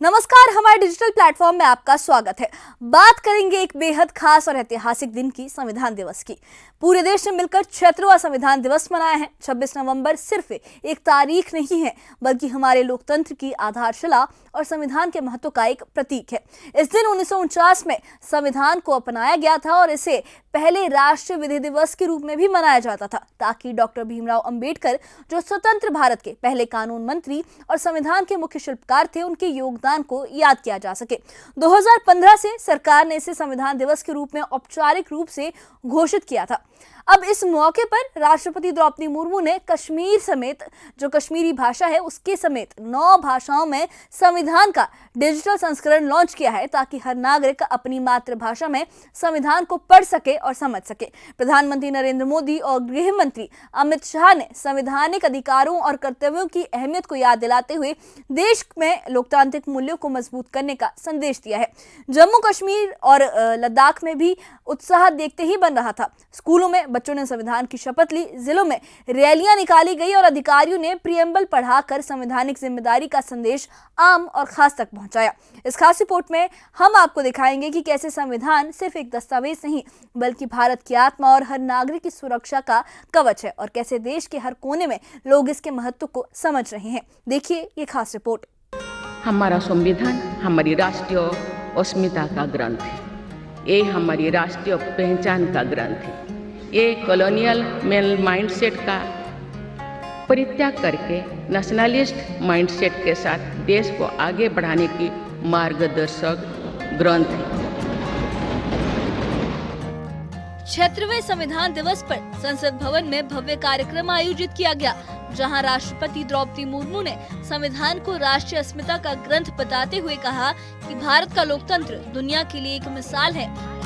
नमस्कार, हमारे digital platform में आपका स्वागत है। बात करेंगे एक बेहद खास और ऐतिहासिक दिन की, संविधान दिवस की। पूरे देश ने मिलकर 76वां संविधान दिवस मनाया है। 26 नवंबर सिर्फ एक तारीख नहीं है, बल्कि हमारे लोकतंत्र की आधारशिला और संविधान के महत्व का एक प्रतीक है। इस दिन 1949 में संविधान को अपनाया गया था और इसे पहले राष्ट्रीय विधि दिवस के रूप में भी मनाया जाता था, ताकि डॉक्टर भीमराव अंबेडकर, जो स्वतंत्र भारत के पहले कानून मंत्री और संविधान के मुख्य शिल्पकार थे, उनके योगदान को याद किया जा सके। 2015 से सरकार ने इसे संविधान दिवस के रूप में औपचारिक रूप से घोषित किया था। अब इस मौके पर राष्ट्रपति द्रौपदी मुर्मू ने कश्मीर समेत, जो कश्मीरी भाषा है उसके समेत 9 भाषाओं में संविधान का डिजिटल संस्करण लॉन्च किया है, ताकि हर नागरिक अपनी मातृभाषा में संविधान को पढ़ सके और समझ सके। प्रधानमंत्री नरेंद्र मोदी और गृह मंत्री अमित शाह ने संवैधानिक अधिकारों और कर्तव्यों की अहमियत को याद दिलाते हुए देश में लोकतांत्रिक मूल्यों को मजबूत करने का संदेश दिया है। जम्मू कश्मीर और लद्दाख में भी उत्साह देखते ही बन रहा था। स्कूलों में बच्चों ने संविधान की शपथ ली, जिलों में रैलियां निकाली गई और अधिकारियों ने प्रियम्बल पढ़ाकर संवैधानिक जिम्मेदारी का संदेश आम और खास तक पहुंचाया। इस खास रिपोर्ट में हम आपको दिखाएंगे कि कैसे संविधान सिर्फ एक दस्तावेज नहीं, बल्कि भारत की आत्मा और हर नागरिक की सुरक्षा का कवच है, और कैसे देश के हर कोने में लोग इसके महत्व को समझ रहे हैं। देखिए ये खास रिपोर्ट। हमारा संविधान हमारी राष्ट्रीय अस्मिता का ग्रंथ है। ये हमारी राष्ट्रीय पहचान का ग्रंथ है। ये कॉलोनियल मेल माइंडसेट का परित्याग करके नेशनलिस्ट माइंडसेट के साथ देश को आगे बढ़ाने की मार्गदर्शक ग्रंथ है। 76वें संविधान दिवस पर संसद भवन में भव्य कार्यक्रम आयोजित किया गया, जहां राष्ट्रपति द्रौपदी मुर्मू ने संविधान को राष्ट्रीय अस्मिता का ग्रंथ बताते हुए कहा कि भारत का लोकतंत्र दुनिया के लिए एक मिसाल है।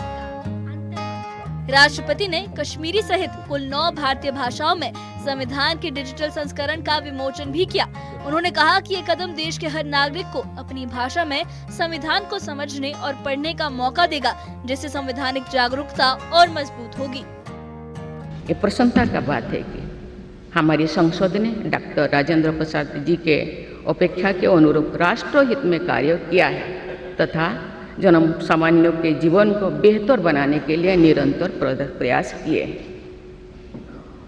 राष्ट्रपति ने कश्मीरी सहित कुल 9 भारतीय भाषाओं में संविधान के डिजिटल संस्करण का विमोचन भी किया। उन्होंने कहा कि ये कदम देश के हर नागरिक को अपनी भाषा में संविधान को समझने और पढ़ने का मौका देगा, जिससे संवैधानिक जागरूकता और मजबूत होगी। ये प्रसन्नता का बात है कि हमारी संसद ने डॉक्टर राजेंद्र प्रसाद जी के अपेक्षा के अनुरूप राष्ट्रहित में कार्य किया है तथा जन सामान्यों के जीवन को बेहतर बनाने के लिए निरंतर प्रयास किए हैं।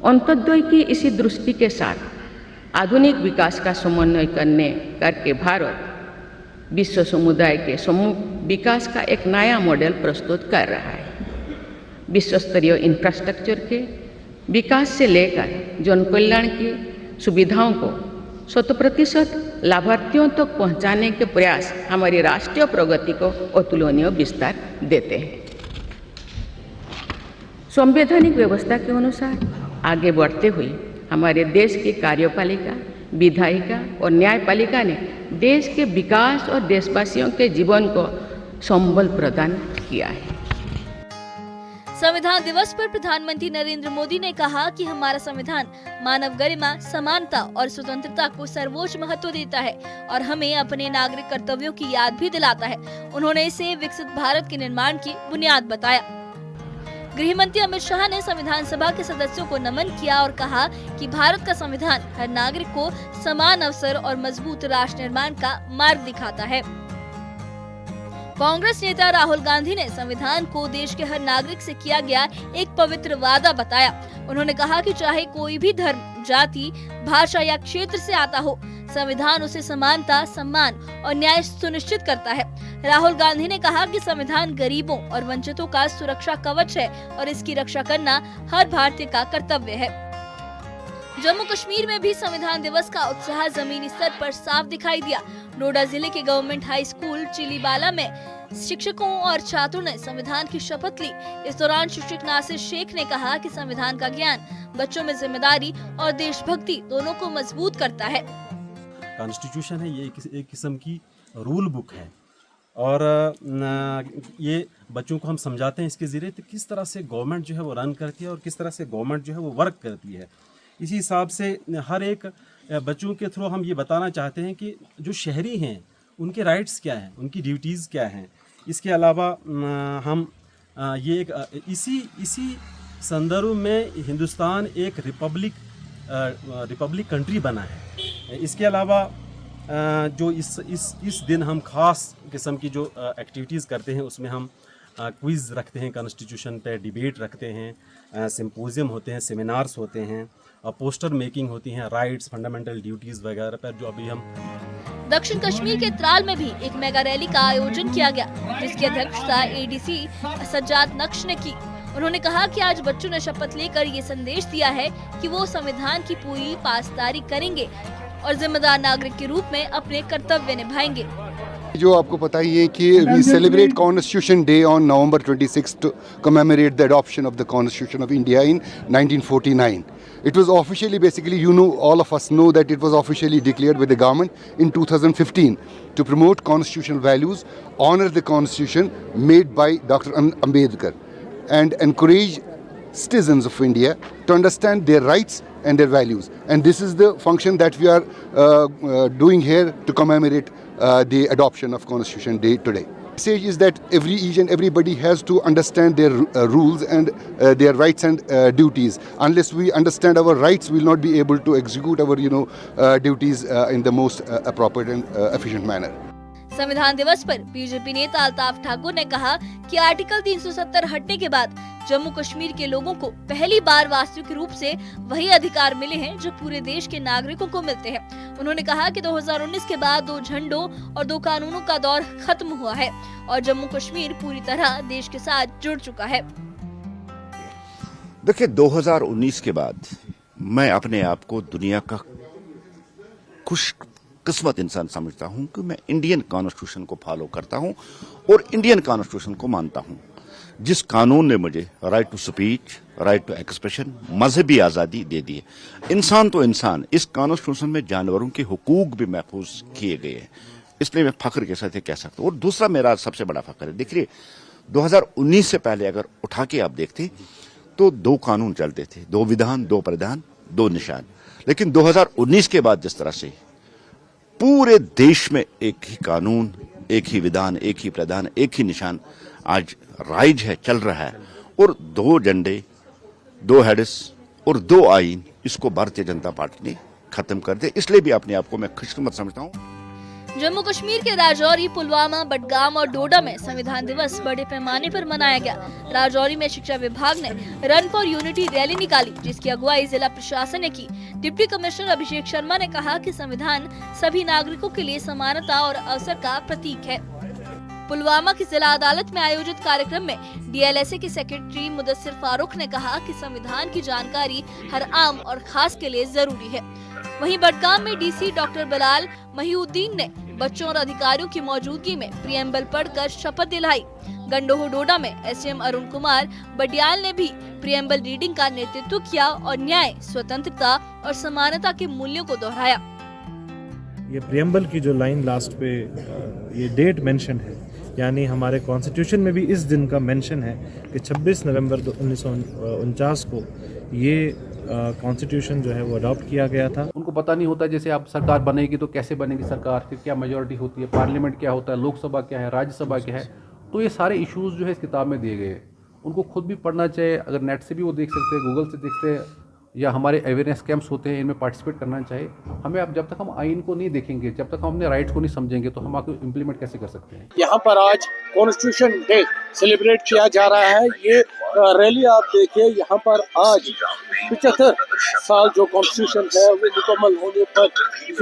अंत्योदय की इसी दृष्टि के साथ आधुनिक विकास का समन्वय करके भारत विश्व समुदाय के सम्मुख विकास का एक नया मॉडल प्रस्तुत कर रहा है। विश्व स्तरीय इंफ्रास्ट्रक्चर के विकास से लेकर जन कल्याण की सुविधाओं को 100% लाभार्थियों तक तो पहुंचाने के प्रयास हमारी राष्ट्रीय प्रगति को अतुलनीय विस्तार देते हैं। संवैधानिक व्यवस्था के अनुसार आगे बढ़ते हुए हमारे देश की कार्यपालिका, विधायिका और न्यायपालिका ने देश के विकास और देशवासियों के जीवन को संबल प्रदान किया है। संविधान दिवस पर प्रधानमंत्री नरेंद्र मोदी ने कहा कि हमारा संविधान मानव गरिमा, समानता और स्वतंत्रता को सर्वोच्च महत्व देता है और हमें अपने नागरिक कर्तव्यों की याद भी दिलाता है। उन्होंने इसे विकसित भारत के निर्माण की बुनियाद बताया। गृह मंत्री अमित शाह ने संविधान सभा के सदस्यों को नमन किया और कहा कि भारत का संविधान हर नागरिक को समान अवसर और मजबूत राष्ट्र निर्माण का मार्ग दिखाता है। कांग्रेस नेता राहुल गांधी ने संविधान को देश के हर नागरिक से किया गया एक पवित्र वादा बताया। उन्होंने कहा कि चाहे कोई भी धर्म, जाति, भाषा या क्षेत्र से आता हो, संविधान उसे समानता, सम्मान और न्याय सुनिश्चित करता है। राहुल गांधी ने कहा कि संविधान गरीबों और वंचितों का सुरक्षा कवच है और इसकी रक्षा करना हर भारतीय का कर्तव्य है। जम्मू कश्मीर में भी संविधान दिवस का उत्साह जमीनी स्तर पर साफ दिखाई दिया। नोएडा जिले के गवर्नमेंट हाई स्कूल चिलीबाला में शिक्षकों और छात्रों ने संविधान की शपथ ली। इस दौरान शिक्षक नासिर शेख ने कहा कि संविधान का ज्ञान बच्चों में जिम्मेदारी और देशभक्ति दोनों को मजबूत करता है। कॉन्स्टिट्यूशन है, ये एक किस्म की रूल बुक है और ये बच्चों को हम समझाते हैं इसके जरिए तो किस तरह से गवर्नमेंट जो है वो रन करती है और किस तरह से गवर्नमेंट जो है वो वर्क करती है। इसी हिसाब से हर एक बच्चों के थ्रू हम ये बताना चाहते हैं कि जो शहरी हैं उनके राइट्स क्या हैं, उनकी ड्यूटीज़ क्या हैं। इसके अलावा हम ये एक इसी संदर्भ में हिंदुस्तान एक रिपब्लिक कंट्री बना है। इसके अलावा जो इस दिन हम खास किस्म की जो एक्टिविटीज़ करते हैं उसमें हम क्विज़ रखते हैं, कॉन्स्टिट्यूशन पे डिबेट रखते हैं, सिम्पोजियम होते हैं, सेमिनार्स होते हैं, पोस्टर मेकिंग होती हैं, राइट्स, फंडामेंटल ड्यूटीज़ वगैरह पर जो अभी हम। दक्षिण कश्मीर के त्राल में भी एक मेगा रैली का आयोजन किया गया, जिसकी अध्यक्षता एडीसी सज्जाद नक्श ने की। उन्होंने कहा कि आज बच्चों ने शपथ लेकर ये संदेश दिया है कि वो संविधान की पूरी पासदारी करेंगे और जिम्मेदार नागरिक के रूप में अपने कर्तव्य निभाएंगे। जो आपको पता ही है कि we celebrate Constitution Day on November 26 to commemorate the adoption of the Constitution of India in 1949. It was officially, basically, all of us know that it was officially declared by the government in 2015 to promote constitutional values, honor the constitution made by Dr. Ambedkar, and encourage citizens of India to understand their rights and their values. And this is the function that we are doing here to commemorate the adoption of Constitution Day today. The message is that each and everybody has to understand their rules and their rights and duties. Unless we understand our rights, we will not be able to execute our duties in the most appropriate and efficient manner. संविधान दिवस पर BJP नेता अल्ताफ ठाकुर ने कहा कि article 370 हटने के बाद जम्मू कश्मीर के लोगों को पहली बार वास्तविक रूप से वही अधिकार मिले हैं जो पूरे देश के नागरिकों को मिलते हैं। उन्होंने कहा कि 2019 के बाद 2 झंडों और 2 कानूनों का दौर खत्म हुआ है और जम्मू कश्मीर पूरी तरह देश के साथ जुड़ चुका है। देखिए, 2019 के बाद मैं अपने आप को दुनिया का खुशकिस्मत इंसान समझता हूं कि मैं इंडियन कॉन्स्टिट्यूशन को फॉलो करता हूं और इंडियन कॉन्स्टिट्यूशन को मानता हूं, जिस कानून ने मुझे right to speech, right to expression, मजहबी आज़ादी दे दी है। इंसान तो इंसान, इस कॉन्स्टिट्यूशन में जानवरों के हुकूक भी महफूज किए गए हैं, इसलिए मैं फख्र के साथ कह सकता हूं। और दूसरा मेरा सबसे बड़ा फख्र है, देखिए 2019 से पहले अगर उठा के आप देखते तो 2 कानून चलते थे, 2 विधान, 2 प्रधान, 2 निशान। लेकिन 2019 के बाद जिस तरह से पूरे देश में एक ही कानून, एक ही विधान, एक ही प्रधान, एक ही निशान आज राइज है, चल रहा है, और 2 झंडे, 2 हेड्स और 2 आइन, इसको भारतीय जनता पार्टी ने खत्म कर दिया। इसलिए भी अपने आप को मैं खुशकिस्मत समझता हूँ। जम्मू कश्मीर के राजौरी, पुलवामा, बडगाम और डोडा में संविधान दिवस बड़े पैमाने पर मनाया गया। राजौरी में शिक्षा विभाग ने रन फॉर यूनिटी रैली निकाली, जिसकी अगुवाई जिला प्रशासन ने की। डिप्टी कमिश्नर अभिषेक शर्मा ने कहा कि संविधान सभी नागरिकों के लिए समानता और अवसर का प्रतीक है। पुलवामा की जिला अदालत में आयोजित कार्यक्रम में डीएलएसए के सेक्रेटरी मुदस्सिर फारूक ने कहा कि संविधान की जानकारी हर आम और खास के लिए जरूरी है। वहीं बडगाम में डीसी डॉक्टर बिलाल महिउद्दीन ने बच्चों और अधिकारियों की मौजूदगी में प्रियम्बल पढ़कर शपथ दिलाई। गंडोह डोडा में एसएम अरुण कुमार बडियाल ने भी प्रियम्बल रीडिंग का नेतृत्व किया और न्याय, स्वतंत्रता और समानता के मूल्यों को दोहराया। ये प्रियम्बल की जो लाइन लास्ट पे ये डेट मेंशन है, यानी हमारे कॉन्स्टिट्यूशन में भी इस दिन का मेंशन है कि 26 नवंबर 1949 को ये कॉन्स्टिट्यूशन जो है वो अडॉप्ट किया गया था। उनको पता नहीं होता जैसे आप सरकार बनेगी तो कैसे बनेगी सरकार, फिर क्या मेजॉरिटी होती है, पार्लियामेंट क्या होता है, लोकसभा क्या है, राज्यसभा क्या है, तो ये सारे इश्यूज़ जो है इस किताब में दिए गए हैं। उनको खुद भी पढ़ना चाहिए, अगर नेट से भी वो देख सकते हैं, गूगल से देखते हैं, या हमारे अवेयरनेस कैंप्स होते हैं, इनमें पार्टिसिपेट करना चाहिए। हमें अब जब तक हम आइन को नहीं देखेंगे, जब तक हम अपने राइट्स को नहीं समझेंगे, तो हम आपको इम्प्लीमेंट कैसे कर सकते हैं। यहाँ पर आज कॉन्स्टिट्यूशन डे सेलिब्रेट किया जा रहा है। ये रैली आप देखिए, यहाँ पर आज 75 साल जो कॉन्स्टिट्यूशन है वो मुकम्मल होने पर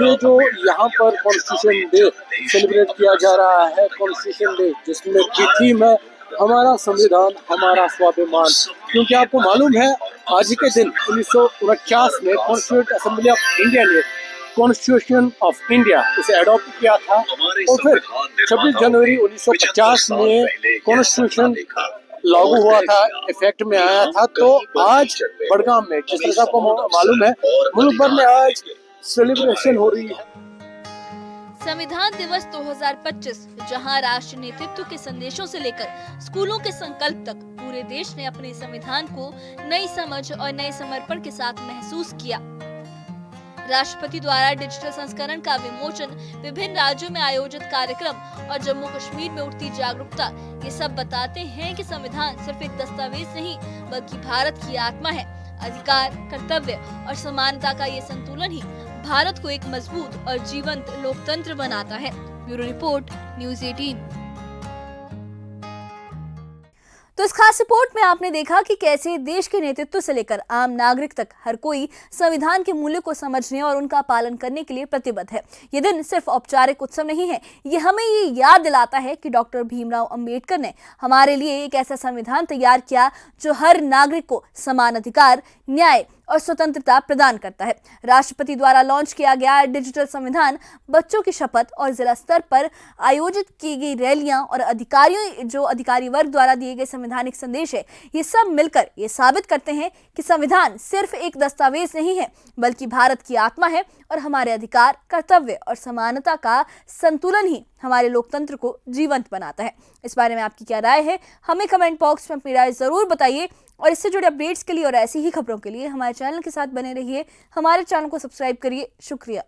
ये जो यहाँ पर कॉन्स्टिट्यूशन डे सेलिब्रेट किया जा रहा है, कॉन्स्टिट्यूशन डे जिसमें की थीम है हमारा संविधान हमारा स्वाभिमान। क्योंकि आपको मालूम है आज के दिन 1949 में कॉन्स्टिट्यूंट असेंबली ऑफ इंडिया ने कॉन्स्टिट्यूशन ऑफ इंडिया उसे अडॉप्ट किया था और फिर 26 जनवरी 1950 में कॉन्स्टिट्यूशन लागू हुआ था, इफेक्ट में आया था। तो आज बडगाम में, जिस तरह से आपको मालूम है, मुल्क भर में आज सेलिब्रेशन हो रही है। संविधान दिवस 2025 जहां राष्ट्रीय नेतृत्व के संदेशों से लेकर स्कूलों के संकल्प तक पूरे देश ने अपने संविधान को नई समझ और नए समर्पण के साथ महसूस किया। राष्ट्रपति द्वारा डिजिटल संस्करण का विमोचन, विभिन्न राज्यों में आयोजित कार्यक्रम और जम्मू कश्मीर में उठती जागरूकता, ये सब बताते हैं कि संविधान सिर्फ एक दस्तावेज नहीं बल्कि भारत की आत्मा है। अधिकार, कर्तव्य और समानता का ये संतुलन ही भारत को एक मजबूत और जीवंत लोकतंत्र बनाता है। Bureau report, news 18। तो इस खास रिपोर्ट में आपने देखा कि कैसे देश के नेतृत्व से लेकर आम नागरिक तक हर कोई संविधान के मूल्य को समझने और उनका पालन करने के लिए प्रतिबद्ध है। ये दिन सिर्फ औपचारिक उत्सव नहीं है, ये हमें ये याद दिलाता है कि डॉक्टर भीमराव अंबेडकर ने हमारे लिए एक ऐसा संविधान तैयार किया जो हर नागरिक को समान अधिकार, न्याय और स्वतंत्रता प्रदान करता है। राष्ट्रपति द्वारा लॉन्च किया गया डिजिटल संविधान, बच्चों की शपथ और जिला स्तर पर आयोजित की गई रैलियां और अधिकारी वर्ग द्वारा दिए गए संवैधानिक संदेश है, ये सब मिलकर ये साबित करते हैं कि संविधान सिर्फ एक दस्तावेज नहीं है, बल्कि भारत की आत्मा है और हमारे अधिकार, कर्तव्य और समानता का संतुलन ही हमारे लोकतंत्र को जीवंत बनाता है। इस बारे में आपकी क्या राय है, हमें कमेंट बॉक्स में अपनी राय जरूर बताइए। और इससे जुड़े अपडेट्स के लिए और ऐसी ही खबरों के लिए हमारे चैनल के साथ बने रहिए। हमारे चैनल को सब्सक्राइब करिए। शुक्रिया।